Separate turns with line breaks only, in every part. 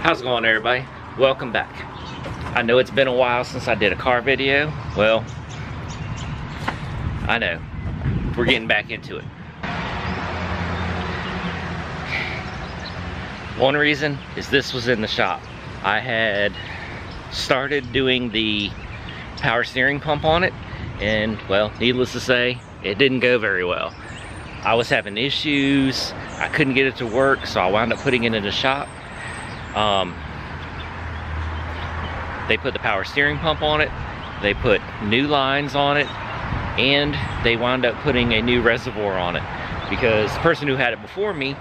How's it going, everybody? Welcome back. I know it's been a while since I did a car video. Well, I know. We're getting back into it. One reason is this was in the shop. I had started doing the power steering pump on it, and well, needless to say, it didn't go very well. I was having issues. I couldn't get it to work, so I wound up putting it in the shop. They put the power steering pump on it, they put new lines on it, and they wound up putting a new reservoir on it because the person who had it before me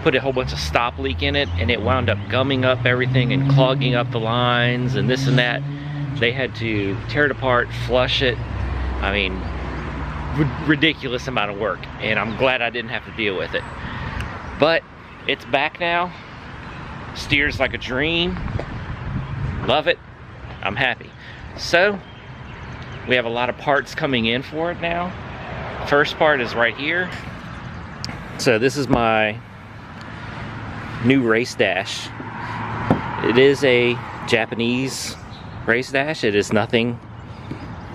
put a whole bunch of stop leak in it, and it wound up gumming up everything and clogging up the lines and this and that. They had to tear it apart, flush it. I mean, ridiculous amount of work, and I'm glad I didn't have to deal with it. But it's back now. Steers like a dream. Love it. I'm happy. So we have a lot of parts coming in for it now. First part is right here. So this is my new race dash. It is a Japanese race dash. It is nothing,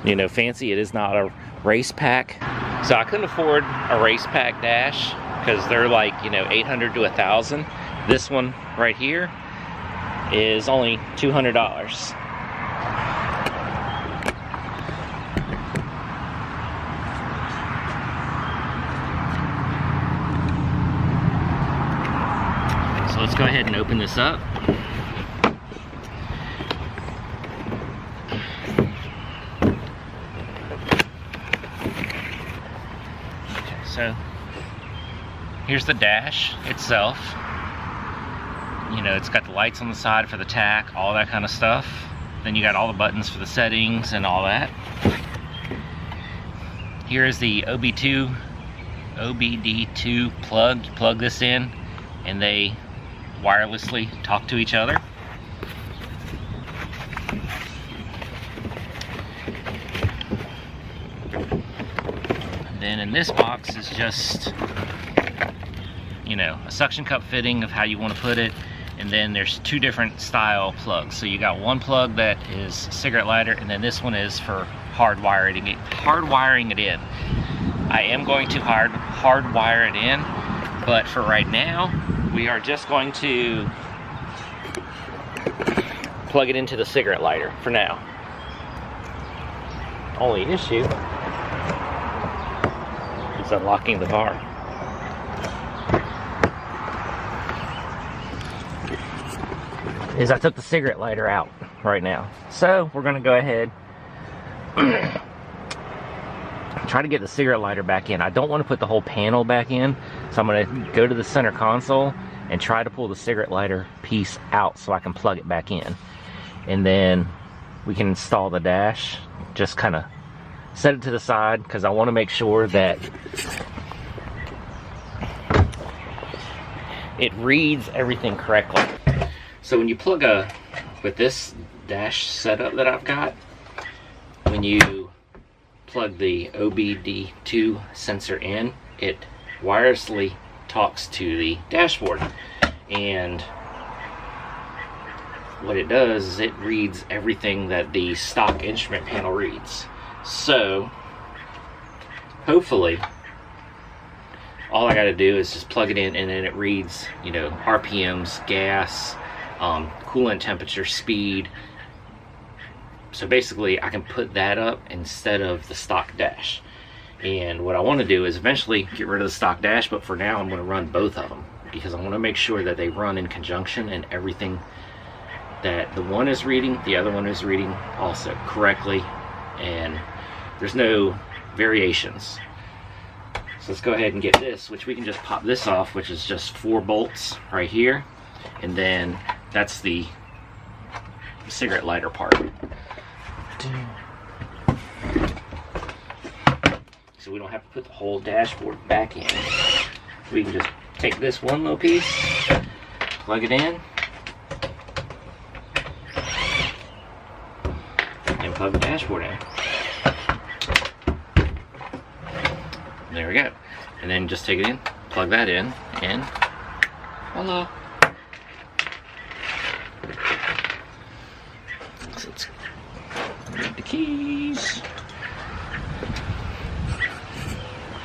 you know, fancy. It is not a race pack. So I couldn't afford a race pack dash because they're like, you know, 800 to 1,000. This one right here is only $200. So let's go ahead and open this up. Okay, so here's the dash itself. You know, it's got the lights on the side for the tack, all that kind of stuff. Then you got all the buttons for the settings and all that. Here is the OBD2 plug. You plug this in and they wirelessly talk to each other. And then in this box is just, you know, a suction cup fitting of how you want to put it. And then there's two different style plugs. So you got one plug that is cigarette lighter, and then this one is for hardwiring it in. I am going to hardwire it in, but for right now, we are just going to plug it into the cigarette lighter for now. Only issue is unlocking the car. Is I took the cigarette lighter out right now. So we're gonna go ahead try to get the cigarette lighter back in. I don't want to put the whole panel back in, so I'm gonna go to the center console and try to pull the cigarette lighter piece out so I can plug it back in. And then we can install the dash. Just kind of set it to the side because I want to make sure that it reads everything correctly. So when you plug with this dash setup that I've got, when you plug the OBD2 sensor in, it wirelessly talks to the dashboard. And what it does is it reads everything that the stock instrument panel reads. So hopefully all I got to do is just plug it in, and then it reads, you know, RPMs, gas, coolant temperature, speed. So basically I can put that up instead of the stock dash. And what I want to do is eventually get rid of the stock dash, but for now I'm going to run both of them because I want to make sure that they run in conjunction, and everything that the one is reading, the other one is reading also correctly, and there's no variations. So let's go ahead and get this, which we can just pop this off, which is just 4 bolts right here, and then that's the cigarette lighter part. So we don't have to put the whole dashboard back in. We can just take this one little piece, plug it in, and plug the dashboard in. There we go. And then just take it in, plug that in, and voila. keys.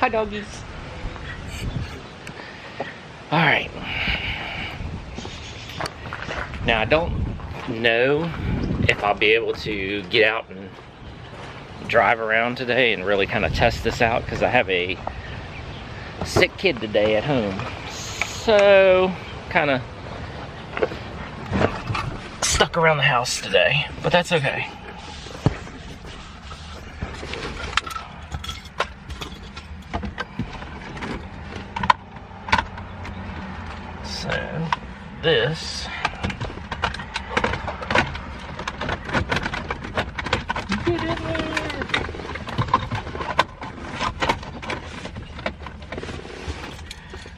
Hi, doggies. All right. Now, I don't know if I'll be able to get out and drive around today and really kind of test this out, because I have a sick kid today at home. So, kind of stuck around the house today, but that's okay. So, this get in there.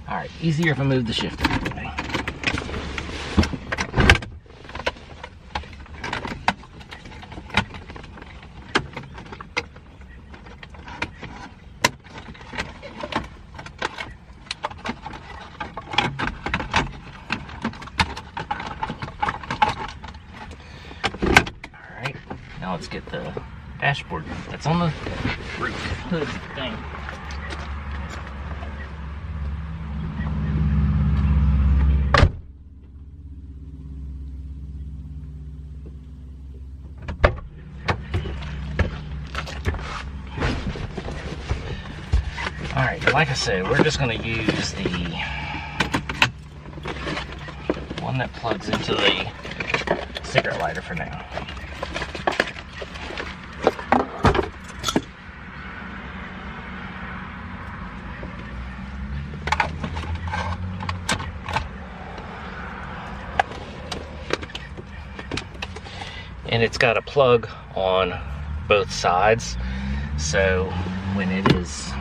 Alright, easier if I move the shifter. Now let's get the dashboard that's on the roof hood thing. Alright, like I said, we're just going to use the one that plugs into the cigarette lighter for now. And it's got a plug on both sides, so when it is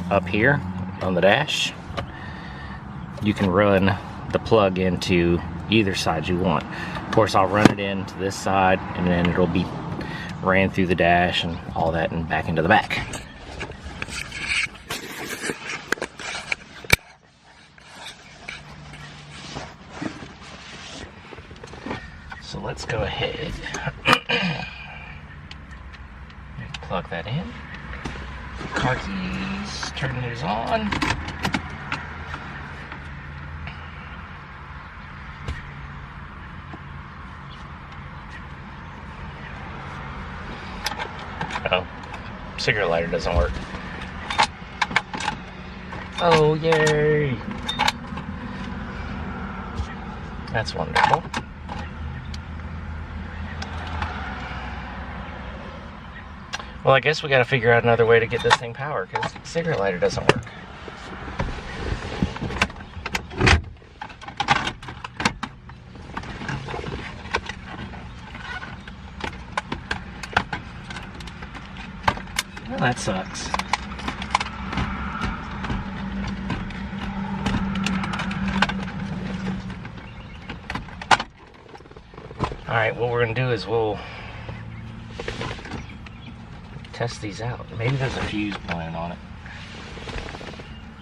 up here on the dash, you can run the plug into either side you want. Of course, I'll run it into this side, and then it'll be ran through the dash and all that and back into the back. So let's go ahead and plug that in. Car keys, turn these on. Oh, cigarette lighter doesn't work. Oh, yay! That's wonderful. Well, I guess we gotta figure out another way to get this thing powered, because the cigarette lighter doesn't work. Well, that sucks. Alright, what we're gonna do is we'll test these out. Maybe there's a fuse point on it.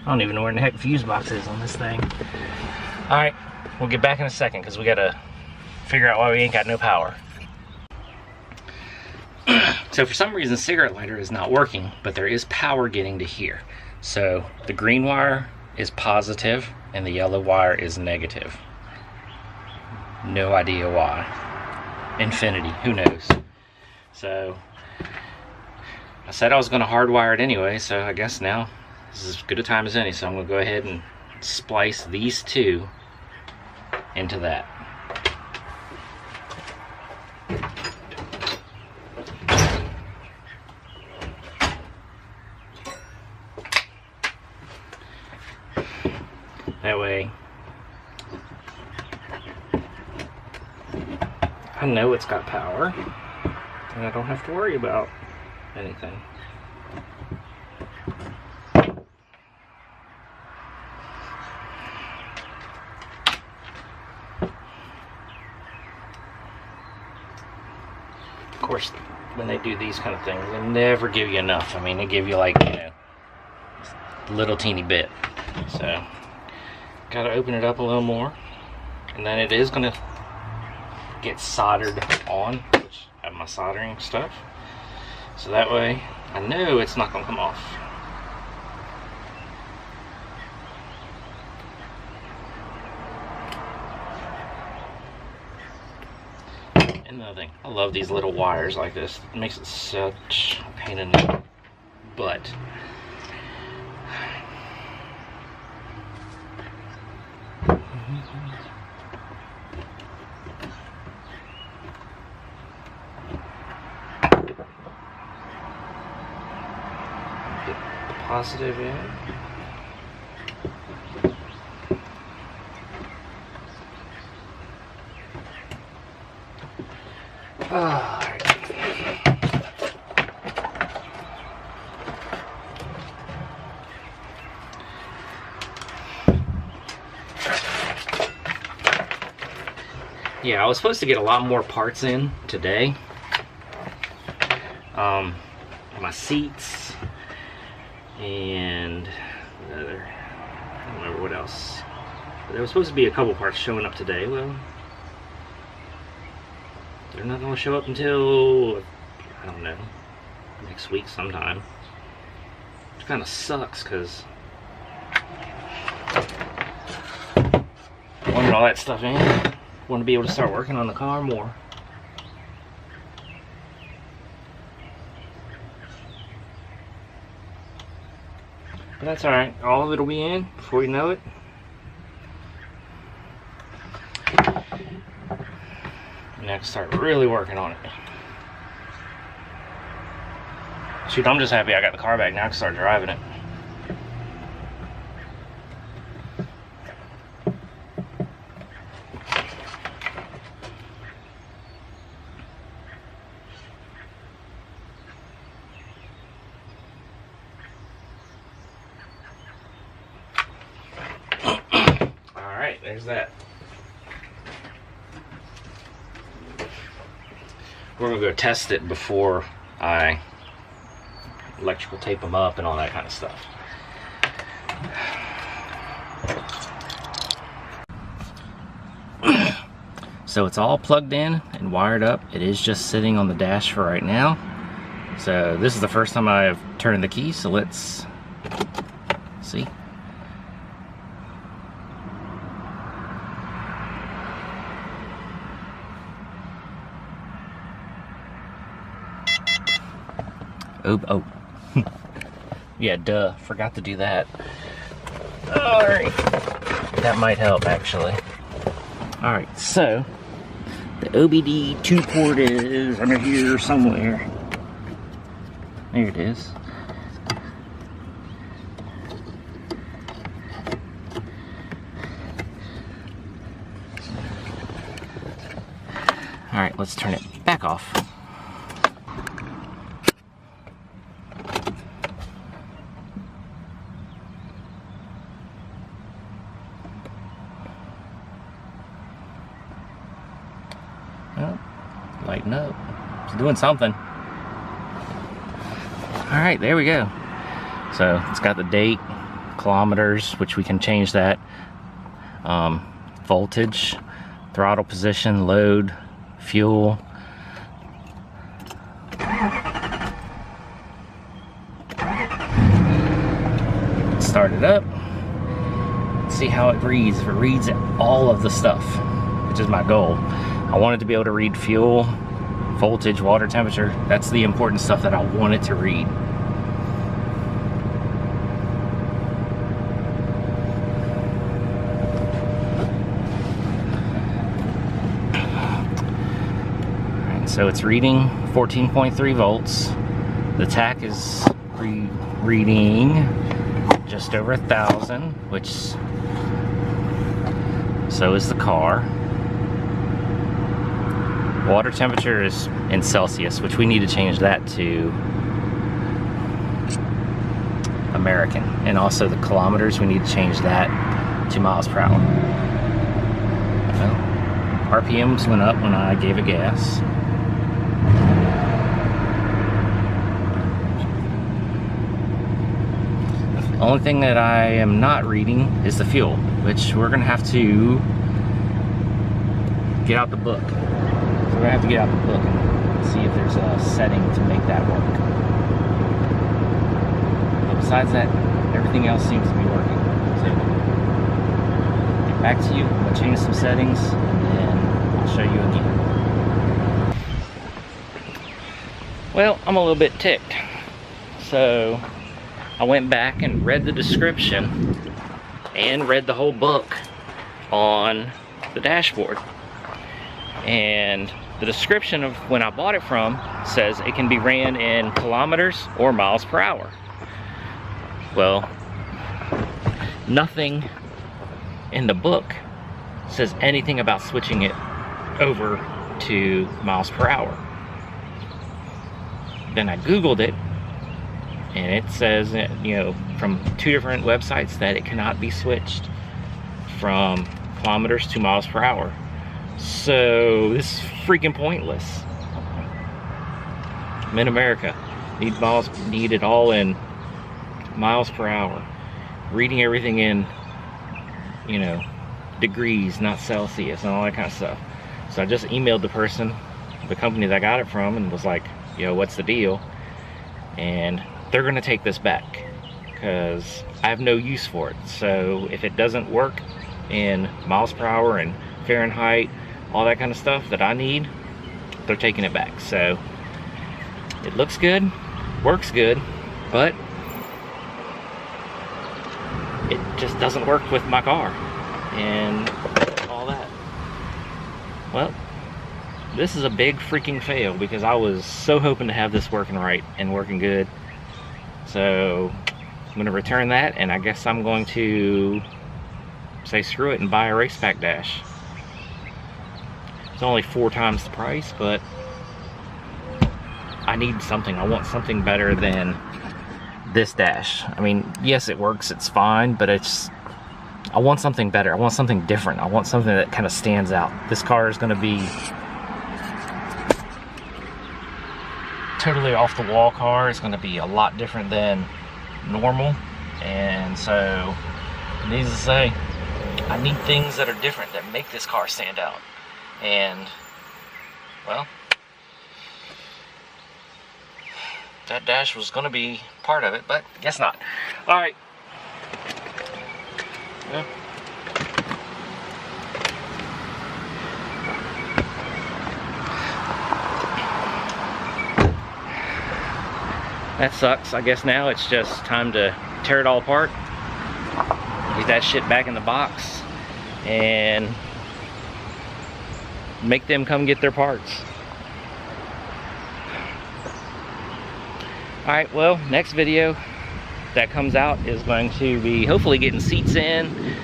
I don't even know where in the heck the fuse box is on this thing. Alright, we'll get back in a second because we gotta figure out why we ain't got no power. So for some reason, cigarette lighter is not working, but there is power getting to here. So the green wire is positive and the yellow wire is negative. No idea why. Infinity, who knows? So I said I was going to hardwire it anyway, so I guess now this is as good a time as any. So I'm going to go ahead and splice these two into that. That way I know it's got power and I don't have to worry about anything. Of course, when they do these kind of things, they never give you enough. I mean, they give you like, you know, a little teeny bit. So Gotta open it up a little more, and then it is gonna get soldered on, which I have my soldering stuff, so that way I know it's not gonna come off. Another thing, I love these little wires like this. It makes it such a pain in the butt. Get the positive in. Yeah, I was supposed to get a lot more parts in today. My seats and I don't remember what else. But there was supposed to be a couple parts showing up today. Well, they're not going to show up until, I don't know, next week sometime. Which kind of sucks because I wanted all that stuff in. Want to be able to start working on the car more. But that's alright, all of it will be in before you know it. And I can start really working on it. Shoot, I'm just happy I got the car back now. I can start driving it. There's that. We're gonna go test it before I electrical tape them up and all that kind of stuff. So it's all plugged in and wired up. It is just sitting on the dash for right now. So this is the first time I've turned the key, so let's see. Oh. Yeah, duh. Forgot to do that. Alright. That might help, actually. Alright, so the OBD 2 port is under here somewhere. There it is. Alright, let's turn it back off. Lighten up. It's doing something. Alright, there we go. So it's got the date, kilometers, which we can change that. Voltage, throttle position, load, fuel. Start it up. See how it reads. If it reads all of the stuff, which is my goal. I want it to be able to read fuel, voltage, water temperature. That's the important stuff that I want it to read. Alright, so it's reading 14.3 volts. The tach is reading just over 1,000, which so is the car. Water temperature is in Celsius, which we need to change that to American. And also the kilometers, we need to change that to miles per hour. Well, RPMs went up when I gave it gas. Only thing that I am not reading is the fuel, which we're gonna have to get out the book. So we're gonna have to get out the book and see if there's a setting to make that work. But besides that, everything else seems to be working. So, get back to you. I'm gonna change some settings and then I'll show you again. Well, I'm a little bit ticked. So I went back and read the description and read the whole book on the dashboard. And the description of when I bought it from says it can be ran in kilometers or miles per hour. Well, nothing in the book says anything about switching it over to miles per hour. Then I Googled it, and it says, you know, from 2 different websites that it cannot be switched from kilometers to miles per hour. So this is freaking pointless. I'm in America. Need it all in miles per hour. Reading everything in, you know, degrees, not Celsius, and all that kind of stuff. So I just emailed the person, the company that I got it from, and was like, you know, what's the deal? And they're gonna take this back because I have no use for it. So if it doesn't work in miles per hour and Fahrenheit, all that kind of stuff that I need, they're taking it back. So it looks good, works good, but it just doesn't work with my car and all that. Well, this is a big freaking fail because I was so hoping to have this working right and working good. So I'm gonna return that, and I guess I'm going to say screw it and buy a race pack dash. It's only 4 times the price, but I need something. I want something better than this dash. I mean, yes, it works, it's fine, but I want something better. I want something different. I want something that kind of stands out. This car is gonna be totally off the wall car. It's going to be a lot different than normal, and so needless to say, I need things that are different that make this car stand out. And well, that dash was going to be part of it, but guess not. All right. Yeah. That sucks. I guess now it's just time to tear it all apart, get that shit back in the box, and make them come get their parts. Alright, well, next video that comes out is going to be hopefully getting seats in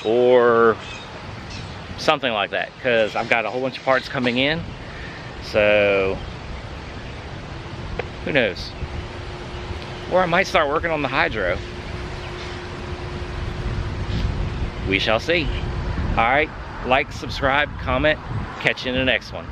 or something like that, because I've got a whole bunch of parts coming in, so who knows. Or I might start working on the hydro. We shall see. Alright, like, subscribe, comment. Catch you in the next one.